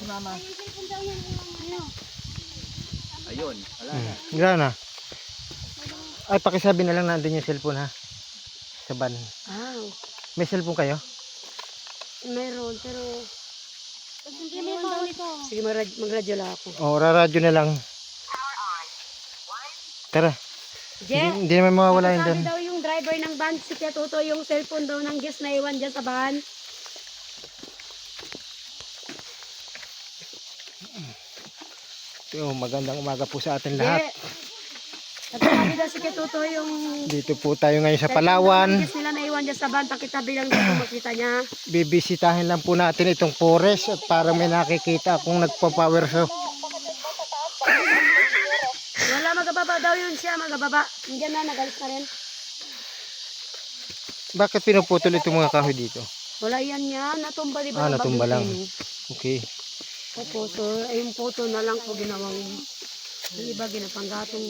mama. Ayun, wala na. Wala na. Ay, pakisabi na lang nandun yung cellphone ha. Sa van. Ah, May cellphone kayo? meron, pero Hindi may bawal ito. sige, magradyo lang ako. O, raradyo na lang. Tara. Je, Hindi naman mawawala yun sabi dyan. daw yung driver ng van, si Tia Toto, yung cellphone daw ng guest na iwan dyan sa van. So, magandang umaga po sa atin lahat. At sabi daw si Tia Toto yung Dito po tayo ngayon sa cellphone daw ng Palawan. guest nila na iwan dyan sa van, pakitabi lang daw kung makita niya. Bibisitahin lang po natin itong forest at para may nakikita kung nagpa-power show. Wala, magababa daw yun siya, magababa. Diyan na, nagalis na rin. Bakit pinuputol itong mga kahoy dito? Wala yan niya, natumba di ba? Ah, ng natumba bagong lang. pino? Okay. Opo, so yung puto na lang po ginawang, yung iba ginapanggatong.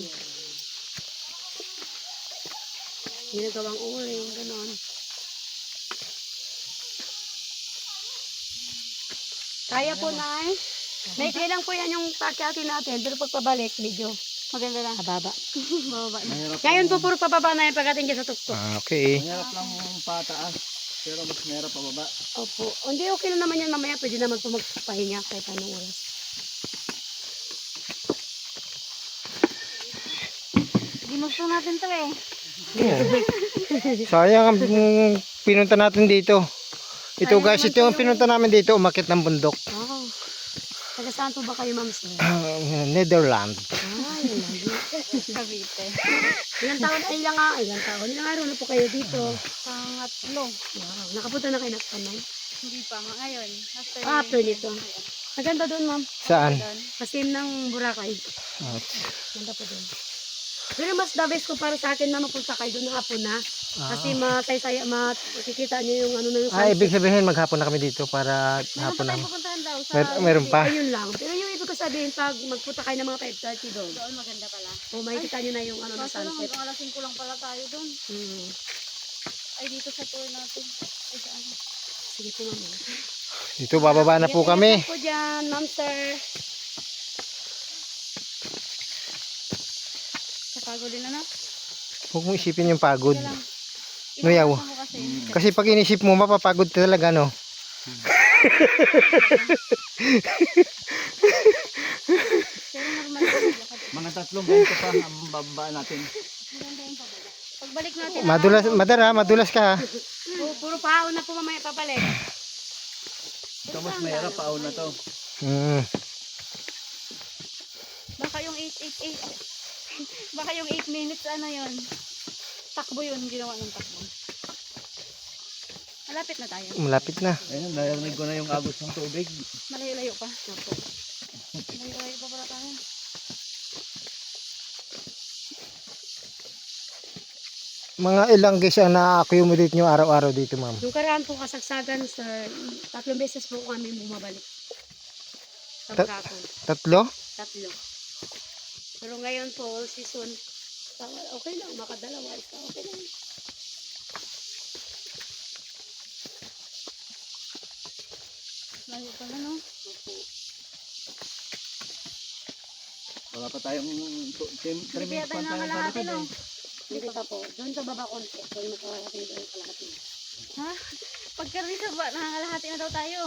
Ginagawang uling, gano'n. Kaya po, Nay. May lang po yan yung pakyatin natin, pero pagpabalik, medyo Maganda lang. mababa. Bababa na. Mahirap, Ngayon po, puro pababa na yung pagdating dyan sa tuktok. Ah, okay. mahirap lang pataas. Pero mas mahirap pababa. Opo. Hindi, okay na naman yan mamaya. Pwede naman po magpahinga kahit anong oras. Ginusto natin to eh. Sayang ang pinunta natin dito. Ito Sayang guys, naman ito ang po pinunta namin dito, umakit ng bundok. Wow. Taga saan po ba kayo, Ma'am Sir? Netherlands. Ah, yun lang. Cavite. Ilang taon, ilang taon. Ilang araw na po kayo dito. Pangatlo. Wow. Nakapunta na kayo na Tanay. Hindi pa nga ngayon. After nito. Maganda doon, Ma'am. Saan? Kasim ng Boracay. At, Ganda po doon. Pero mas the best ko para sa akin na mapunta kayo doon hapon na. Kasi makikita niyo yung ano na yung ibig sabihin maghapon na kami dito para Meron pa hapon na. tayong pupuntahan daw sa Meron pa. Ayun lang. Pero yung ibig ko sabihin, pag magpunta kayo ng mga 5:30 doon, doon maganda pala. o makikita niyo na yung ano na Kaso lang sunset. hanggang alas 5 lang pala tayo doon. Hmm. Ay dito sa tour natin. Ay saan? Sige po, Ma'am. Dito bababa na po kami. Ingat po dyan, Ma'am Sir. Kapagod din na. Huwag mo isipin yung pagod. Kaya lang. Nuyaw. Inuwasan ko kasi. Kasi pag inisip mo, mapapagod talaga, no? Pero normal lang yung lakad. Mga 3 ganito pa ang bababa natin. Maganda yung pababa. Pagbalik natin. Madulas ka ha. Puro pahaon na po mamaya papalik. Ito mas mahirap pauna na to. Mm. Baka yung 8. Baka yung 8 minutes ano yun. Takbo yun. Ginawa ng takbo. Malapit na tayo. Malapit na. Ayun, narinig ko na yung agos ng tubig. Malayo-layo pa. Malayo-layo pa pala tayo. Mga ilang guys ang na-accumulate nyo araw-araw dito, ma'am? Yung karaan po kasagsagan, sir, 3 beses po kami bumabalik. Sa Ta- Boracay. 3? 3. Pero ngayon po, season, okay lang, makadalawa. Okay lang. Layo pala no. Wala pa tayong 3 Hindi minutes kaya tayo pa tayo sa nangalahati likod no. eh. Hindi pa po. Doon sa baba konti. So, yung makalahati doon kalahati. Ha? Pagkarami sa ba, nangangalahati na daw tayo.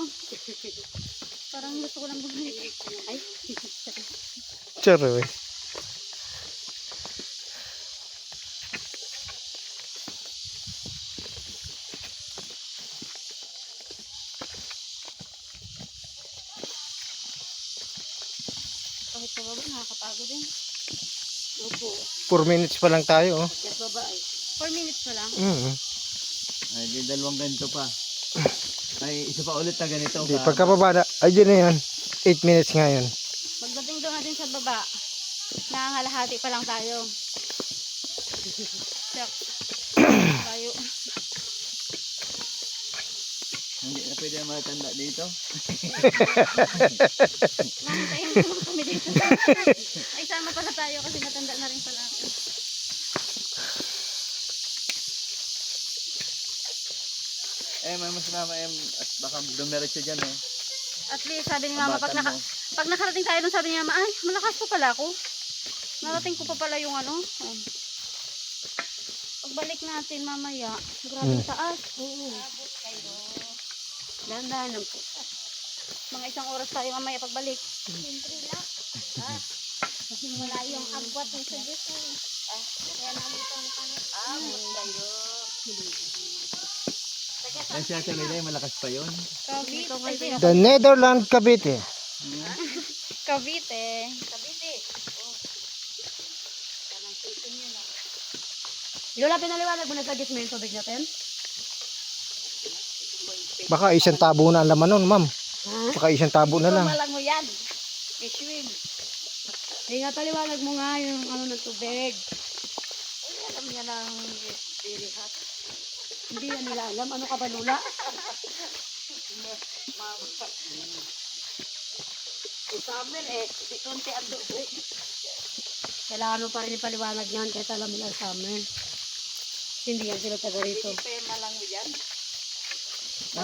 Parang gusto ko lang bumalik. Ay, Charoy. Kahit sa baba, nakakapagod din. opo. 4 minutes pa lang tayo, oh. Yes, baba ay. 4 minutes pa lang. Mm. Ay, di 2 ganito pa. Ay, isa pa ulit na ganito. Di, pagkababa na, ayun na yan. 8 minutes nga yun. Pagdating doon natin sa baba, nangangalahati pa lang tayo. Shucks. Tayo. Hindi na pwede matanda dito. Mamuntayin ko lang kami dito. Ay, sama pala tayo kasi matanda na rin pala ako. Mas mama, at baka dumiretso dyan eh. At least sabi ni mama, Kabatan mo. pag nakarating tayo dun, sabi ni mama, ay, malakas pa pala ako. Narating ko pa pala yung ano. Pagbalik natin mamaya, grabing taas. Oo. Dahan-dahan lang po. Mga 1 oras tayo mamaya pagbalik. Kasi wala yung agwat ng sa Diyos. Kaya nalito ang pangat. Yan si Ate Mila, malakas pa yun. Cavite. The Netherlands Cavite. Cavite. Lola, pinaliwanag mo na sa Diyos mo yung tubig natin? Baka isang tabo na ang laman nun, ma'am. Ha? Baka isang tabo na lang. Malang mo yan. I-swim. Hindi nga, paliwanag mo nga yung ano ng tubig. Alam niya lang very hot. Hindi yan nila alam. Ano ka ba, Lola? Sa amin di konti ang tubig. Kailangan mo pa rin ipaliwanag yan kahit alam nila sa amin. Hindi yan sila taga rito. Malang mo yan.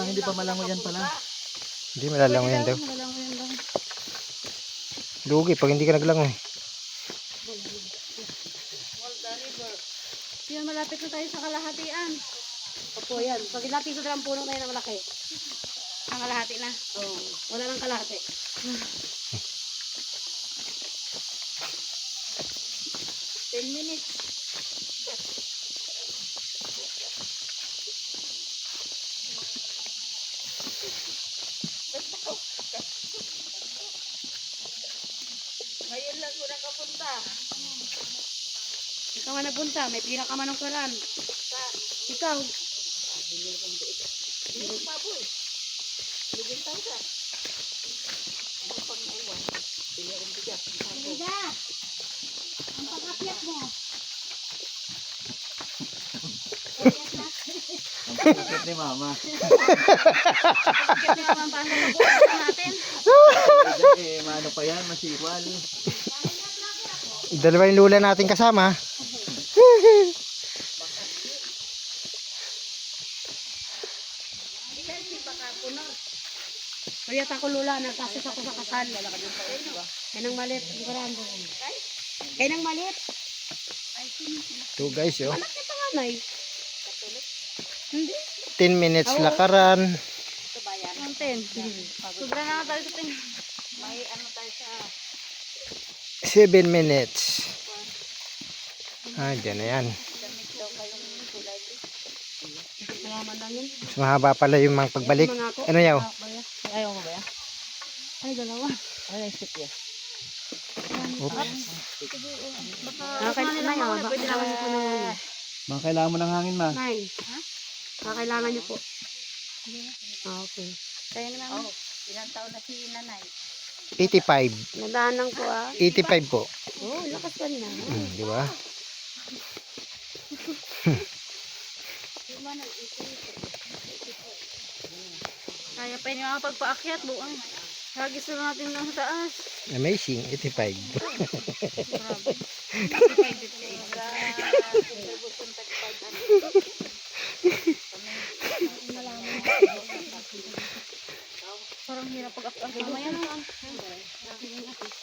Hindi pa malango yan pala. Hindi malalangoy yan daw. Malang mo yan lang. Lugi pag hindi ka naglangoy. Yan, malapit na tayo sa kalahatian. Opo yan. Pag napiso na lang puno na yun na malaki. Ang kalahati na. Oo. Wala nang kalahati. 10 minutes. Ngayon lang ko nakapunta. Ikaw nga nagpunta. May pinakamanungkaran. Ikaw. Yung paboy. Bigyan tayo ka. Ano pang naiwan? Bili akong bigas. Liga. Ang pag-akyat mo. Ang pagkakit ni Mama. Bigyan na naman paano pag-uusap natin. Maano pa yan, masiwal. Dalawa yung lula natin kasama. Kaya ako Lola, nagkasis ako sa kasal. Kaya nang malit. Ang karando. Kaya nang malit. Ito guys, oh. Anak niya panganay. Hindi. 10 minutes lakaran. Ang 10. Sobra na tayo sa 10. May ano tayo sa 7 minutes. Dyan na yan. Malaman lang yun. Mas mahaba pala yung mga pagbalik. Mga ako. Ano yaw? Ayaw mo ba yan? Ay, dalawa. Ano yung stick yan? Oops. Okay, na yun. Pwede naman niyo po na yun. Mga kailangan mo ng hangin, Ma. Nay. Kakailangan niyo po. Okay. Kaya naman. Ilang taon na si nanay? 85. Nadaan lang po 85 po. Oh, lakas pa rin Di ba? Kaya pa yun yung pagpaakyat buong. Hagis na natin lang sa taas. Amazing. 85. Grabe. Parang hirap pag-akyat mamaya na.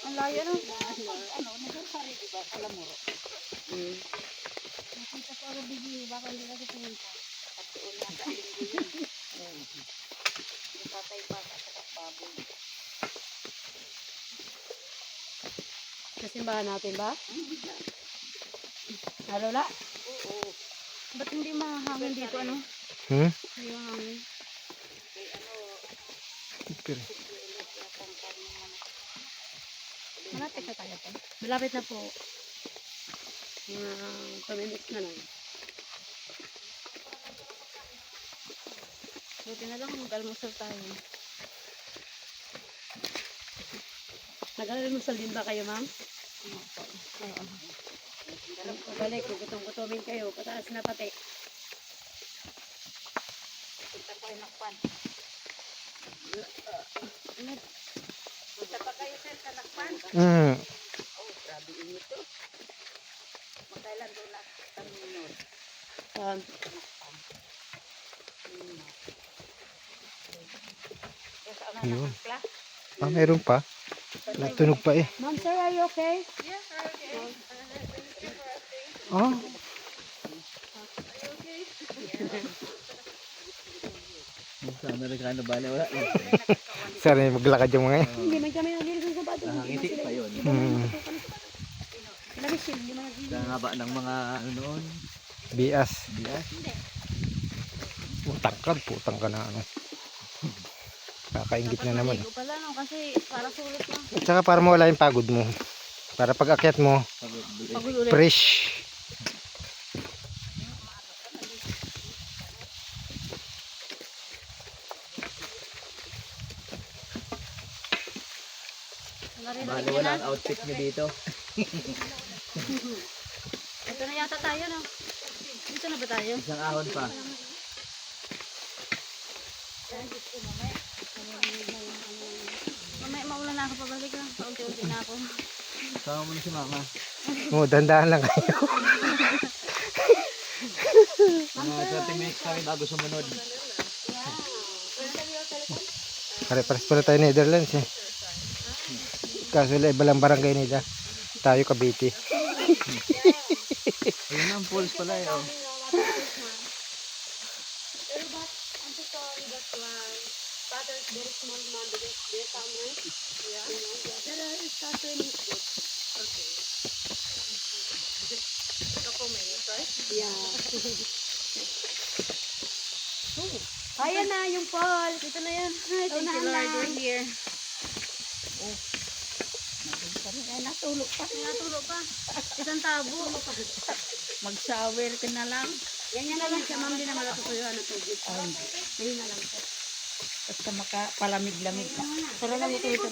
Ang layo na. Sa simbahan natin ba? Lola? Ba't hindi mahangin dito ano? Hmm? Hindi mahangin. Malapit na tayo po. Malapit na po. Mga 2 minutes na lang. Buti na lang mag-almusal tayo. Nag-almusal din ba kayo, ma'am? Oo. Balik, gutom-gutomin kayo. Pataas na pati. Punta ko ay nakpan. Punta pa kayo sir sa nakpan? Oh, grabe init to. Magkailan doon na ang minor? Kaya saan na Yun. nakakla? Ah, meron pa. Natunog pa eh. Ma'am, sir, are you okay? Ah, Sana rin ka bale, wala lang. sana maglakad yung mga yan. Hindi man kami nagilisan sa bato. Nakangiti pa yun. Lagi siya, hindi man nagilisan. Sa haba ng mga ano noon. Bias. Bias. Putang ka na ano. Kakaingit na naman. Maligo pala no, kasi para sulit lang. At saka para mawala yung pagod mo. Para pag akyat mo, Pagod ulit. fresh. Bale, wala ang outfit niyo dito. Ito na yata tayo no. Dito na ba tayo? Isang ahon pa. Mamaya maulan na ako pabalik lang. Paunti-unti na ako. Sama mo na si mama. Dandahan lang kayo. Mga 30 minutes kami bago sumunod. Pare-pares pala tayo Netherlands eh. Kaso wala iba lang barangay nila. Tayo Cavite. Ayun ang pools pala eh. Oh. Ayan na yung falls. Dito na yan. Ay, thank you Lord. We're here. Ay, natulog pa. Natulog pa. Isang tabo. Mag-shower ka na lang. Yan na lang siya, ma'am. Di naman natutuyuan ng tubig. Ayun na lang siya. Basta makapalamig-lamig ka. Tara lang ito ito.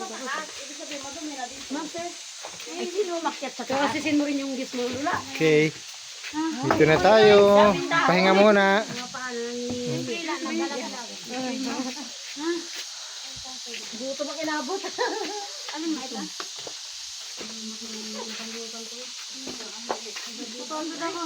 Ma'am, sir. Ay, sino umakyat sa taas? Kasi mo rin yung gis mo, Lula. Okay. Dito na tayo. Pahinga muna. Mga paanan. Buto ba kinabot? Ano nga ito?